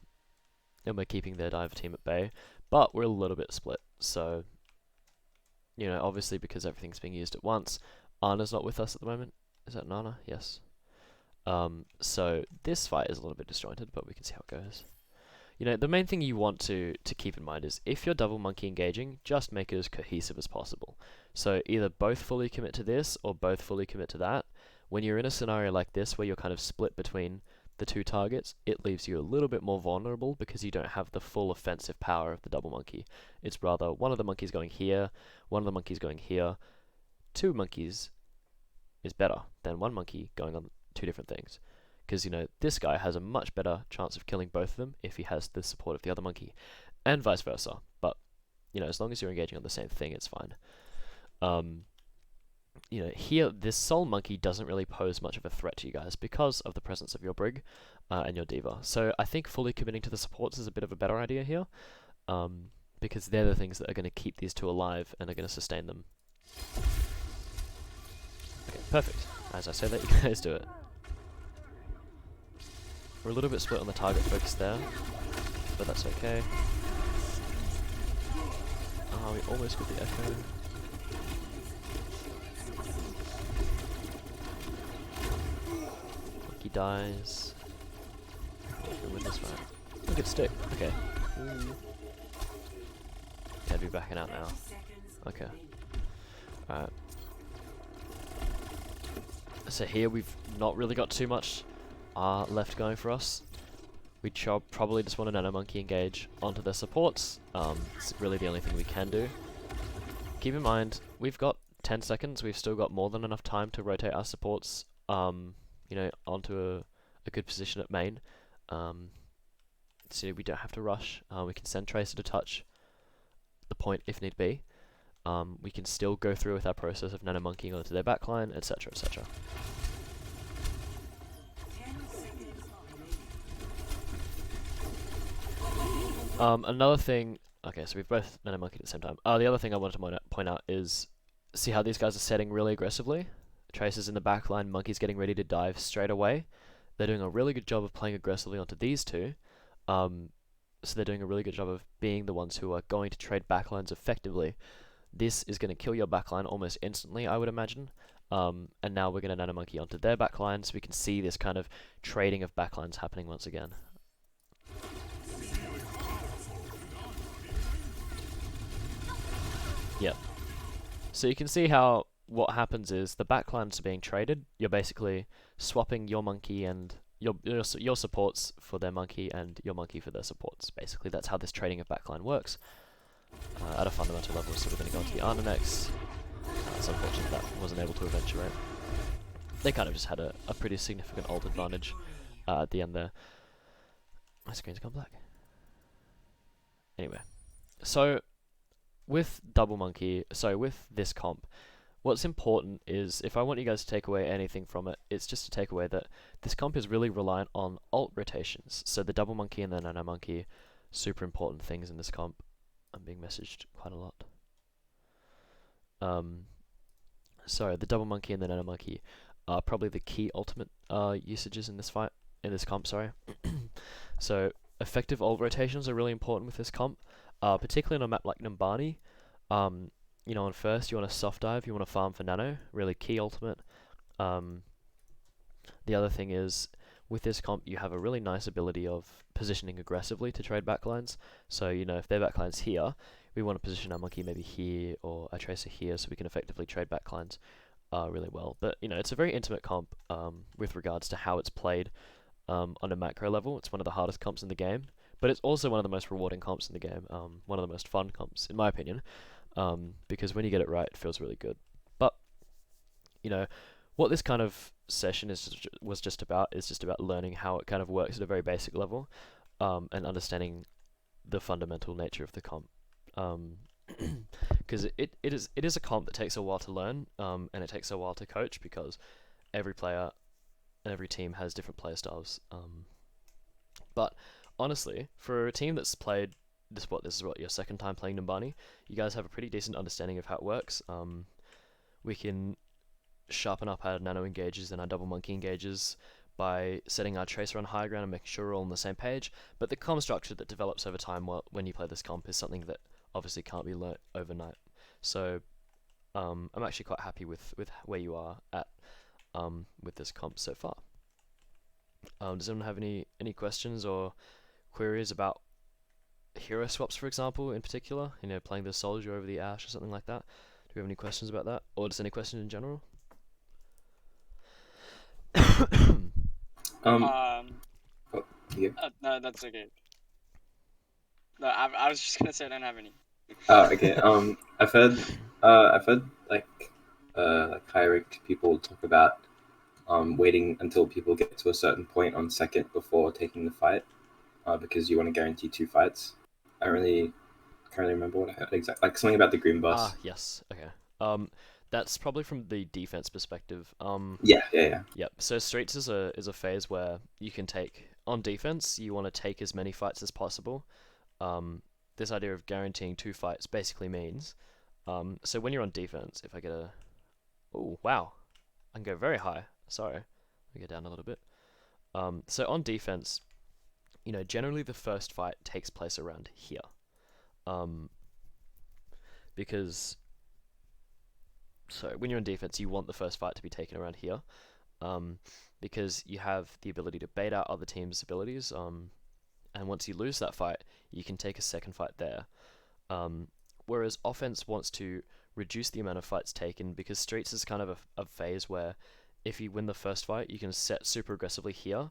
we're keeping their dive team at bay, but we're a little bit split, so, you know, obviously because everything's being used at once, Ana's not with us at the moment. Is that Nana? Yes. So this fight is a little bit disjointed, but we can see how it goes. You know, the main thing you want to keep in mind is if you're double monkey engaging, just make it as cohesive as possible. So either both fully commit to this or both fully commit to that. When you're in a scenario like this where you're kind of split between the two targets, it leaves you a little bit more vulnerable because you don't have the full offensive power of the double monkey. It's rather one of the monkeys going here, one of the monkeys going here. Two monkeys is better than one monkey going on two different things. Because, you know, this guy has a much better chance of killing both of them if he has the support of the other monkey, and vice versa. But, you know, as long as you're engaging on the same thing, it's fine. You know, here, this soul monkey doesn't really pose much of a threat to you guys because of the presence of your Brig and your Diva. So I think fully committing to the supports is a bit of a better idea here, because they're the things that are going to keep these two alive and are going to sustain them. Okay, perfect. As I say, let you guys do it. We're a little bit split on the target focus there, but that's okay. We almost got the echo. Monkey dies. We win this fight. Oh, good stick. Okay. Gotta be backing out now. Okay. Alright. So here we've not really got too much left going for us. We probably just want to Nano Monkey engage onto their supports. It's really the only thing we can do. Keep in mind, we've got 10 seconds. We've still got more than enough time to rotate our supports, you know, onto a good position at main. So we don't have to rush. We can send Tracer to touch the point if need be. We can still go through with our process of Nano Monkeying onto their backline, etc., etc. Another thing, okay, so we've both Nano Monkeyed at the same time. The other thing I wanted to point out is, see how these guys are setting really aggressively? Tracer's in the back line, Monkey's getting ready to dive straight away. They're doing a really good job of playing aggressively onto these two. So they're doing a really good job of being the ones who are going to trade backlines effectively. This is going to kill your backline almost instantly, I would imagine. And now we're going to Nano Monkey onto their backline, so we can see this kind of trading of backlines happening once again. Yep. So you can see how what happens is the backlines are being traded. You're basically swapping your monkey and your supports for their monkey and your monkey for their supports. Basically, that's how this trading of backline works at a fundamental level. So we're going to go into the Ana next. It's unfortunate that wasn't able to eventuate. They kind of just had a pretty significant ult advantage at the end there. My screen's gone black. Anyway, so with with this comp, what's important is, if I want you guys to take away anything from it, it's just to take away that this comp is really reliant on ult rotations. So the double monkey and the Nano Monkey, super important things in this comp. I'm being messaged quite a lot. So the double monkey and the Nano Monkey are probably the key ultimate usages in this comp. Sorry. So effective ult rotations are really important with this comp. Particularly on a map like Numbani. You know, on first you want to soft dive, you want to farm for nano, really key ultimate. The other thing is, with this comp you have a really nice ability of positioning aggressively to trade backlines. So, you know, if their backline's here, we want to position our monkey maybe here or a tracer here so we can effectively trade backlines really well. But, you know, it's a very intimate comp with regards to how it's played on a macro level. It's one of the hardest comps in the game. But it's also one of the most rewarding comps in the game, one of the most fun comps, in my opinion, because when you get it right, it feels really good. But, you know, what this kind of session was just about learning how it kind of works at a very basic level, and understanding the fundamental nature of the comp. Because it is a comp that takes a while to learn, and it takes a while to coach, because every player and every team has different player styles. But honestly, for a team that's played this is what your second time playing Numbani, you guys have a pretty decent understanding of how it works. We can sharpen up our nano engages and our double monkey engages by setting our tracer on high ground and making sure we're all on the same page. But the comp structure that develops over time when you play this comp is something that obviously can't be learnt overnight. So I'm actually quite happy with where you are at with this comp so far. Does anyone have any questions or queries about hero swaps, for example, in particular? You know, playing the soldier over the Ashe or something like that. Do we have any questions about that, or just any questions in general? Um. Yeah. No, that's okay. No, I was just gonna say I don't have any. Okay. I've heard like high ranked people talk about waiting until people get to a certain point on second before taking the fight, because you want to guarantee 2 fights. I don't really can't really remember what I heard exactly. Like something about the green bus. Yes. Okay. That's probably from the defense perspective. Yeah. Yep. So streets is a phase where you can take on defense. You want to take as many fights as possible. This idea of guaranteeing 2 fights basically means, so when you're on defense, if I get a, oh wow, I can go very high. Sorry, let me go down a little bit. So on defense, you know, generally the first fight takes place around here, because so when you're on defense, you want the first fight to be taken around here, because you have the ability to bait out other teams' abilities, and once you lose that fight, you can take a second fight there. Whereas offense wants to reduce the amount of fights taken, because streets is kind of a phase where if you win the first fight, you can set super aggressively here,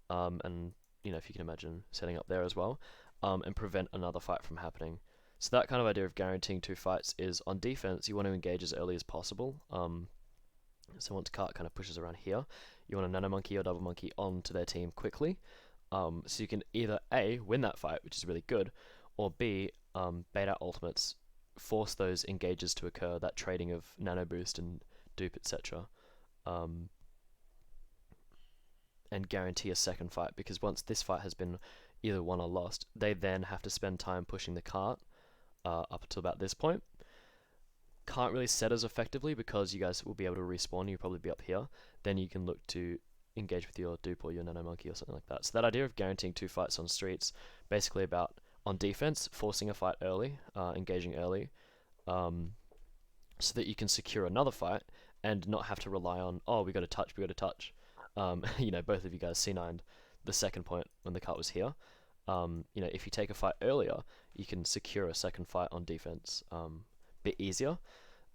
and you know, if you can imagine setting up there as well, and prevent another fight from happening. So that kind of idea of guaranteeing 2 fights is on defense, you want to engage as early as possible. So once cart kind of pushes around here, you want a nano monkey or double monkey onto their team quickly. So you can either A, win that fight, which is really good, or B, bait out ultimates, force those engages to occur, that trading of nano boost and dupe, etc. And guarantee a second fight, because once this fight has been either won or lost, they then have to spend time pushing the cart up until about this point. Can't really set as effectively because you guys will be able to respawn, you'll probably be up here. Then you can look to engage with your dupe or your nano monkey or something like that. So that idea of guaranteeing 2 fights on streets, basically about on defense, forcing a fight early, engaging early, so that you can secure another fight and not have to rely on, oh, we got to touch. You know, both of you guys C9'd the second point when the cart was here. You know, if you take a fight earlier, you can secure a second fight on defense a bit easier,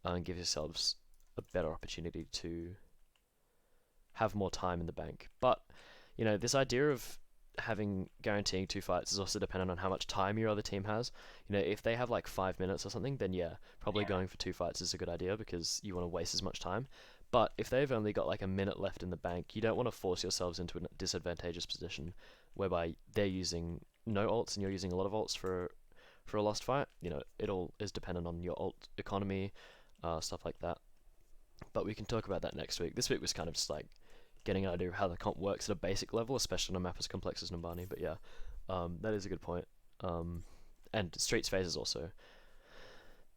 and give yourselves a better opportunity to have more time in the bank. But, you know, this idea of guaranteeing 2 fights is also dependent on how much time your other team has. You know, if they have like 5 minutes or something, then yeah, probably going for 2 fights is a good idea because you want to waste as much time. But if they've only got like a minute left in the bank, you don't want to force yourselves into a disadvantageous position whereby they're using no ults and you're using a lot of ults for a lost fight. You know, it all is dependent on your ult economy, stuff like that. But we can talk about that next week. This week was kind of just like getting an idea of how the comp works at a basic level, especially on a map as complex as Numbani. But yeah, that is a good point. And Streets phase is also a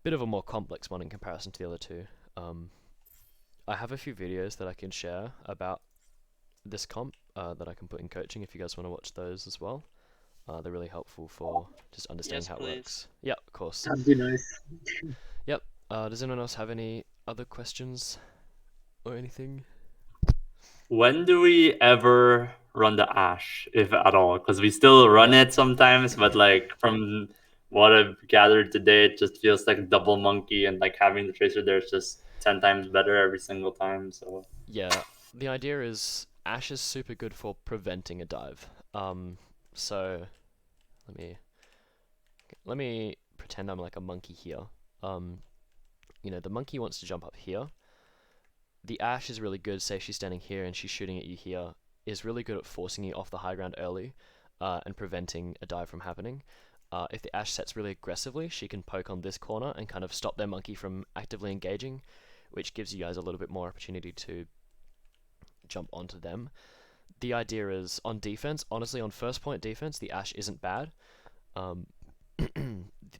bit of a more complex one in comparison to the other two. I have a few videos that I can share about this comp that I can put in coaching if you guys want to watch those as well. They're really helpful for just understanding Yes, how it please. works. Yeah, of course. That'd be nice. Yep. Does anyone else have any other questions or anything? When do we ever run the Ash, if at all? Because we still run it sometimes, but like from what I've gathered today, it just feels like double monkey, and like having the tracer there is just 10 times better every single time. So Yeah, the idea is Ash is super good for preventing a dive. So let me pretend I'm like a monkey here. You know, the monkey wants to jump up here. The Ash is really good, say she's standing here and she's shooting at you here, is really good at forcing you off the high ground early, and preventing a dive from happening. If the Ash sets really aggressively, she can poke on this corner and kind of stop their monkey from actively engaging, which gives you guys a little bit more opportunity to jump onto them. The idea is on defense, honestly, on first point defense, the Ash isn't bad,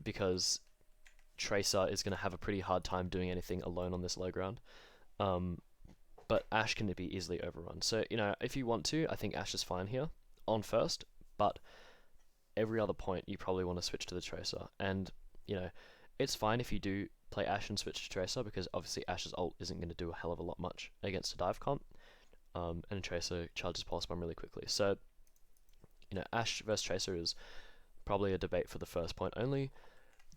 because Tracer is going to have a pretty hard time doing anything alone on this low ground. but Ashe can be easily overrun. So, if you want to, I think Ashe is fine here on first, but every other point you probably want to switch to the Tracer. And, it's fine if you do play Ashe and switch to Tracer, because obviously Ashe's ult isn't going to do a hell of a lot much against a dive comp, and Tracer charges Pulse Bomb really quickly. So, Ashe versus Tracer is probably a debate for the first point only.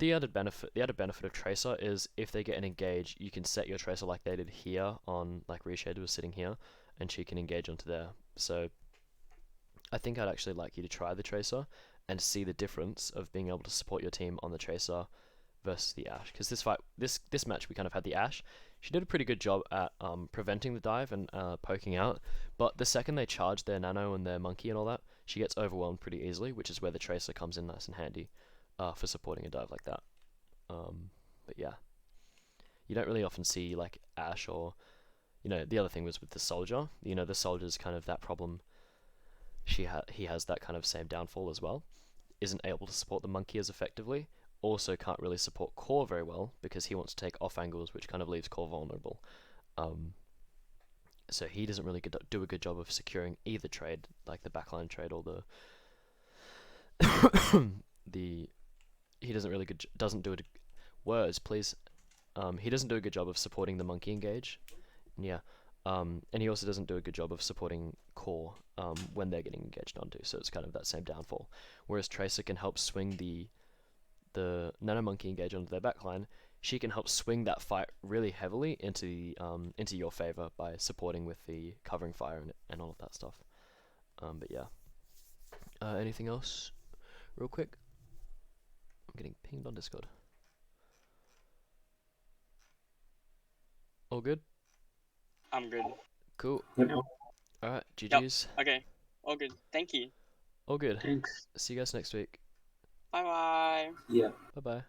The added benefit of Tracer is if they get an engage, you can set your Tracer like they did here on, like Reshade was sitting here, and she can engage onto there. So I think I'd actually like you to try the Tracer and see the difference of being able to support your team on the Tracer versus the Ashe. Because this match we kind of had the Ashe. She did a pretty good job at preventing the dive and poking out, but the second they charge their Nano and their Monkey and all that, she gets overwhelmed pretty easily, which is where the Tracer comes in nice and handy for supporting a dive like that. But yeah, you don't really often see like Ashe or, the other thing was with the Soldier. The Soldier's kind of that problem. He has that kind of same downfall as well. Isn't able to support the Monkey as effectively. Also can't really support Core very well because he wants to take off angles, which kind of leaves Core vulnerable. So he doesn't really do a good job of securing either trade, like the backline trade or the he doesn't really doesn't do it. Words, please. He doesn't do a good job of supporting the Monkey engage. Yeah. And he also doesn't do a good job of supporting Core when they're getting engaged onto. So it's kind of that same downfall. Whereas Tracer can help swing the Nano Monkey engage onto their backline. She can help swing that fight really heavily into your favor by supporting with the covering fire and all of that stuff. But yeah. Anything else, real quick? I'm getting pinged on Discord. All good? I'm good. Cool. Yep. Alright, GG's. Okay. All good. Thank you. All good. Thanks. See you guys next week. Bye bye. Yeah. Bye bye.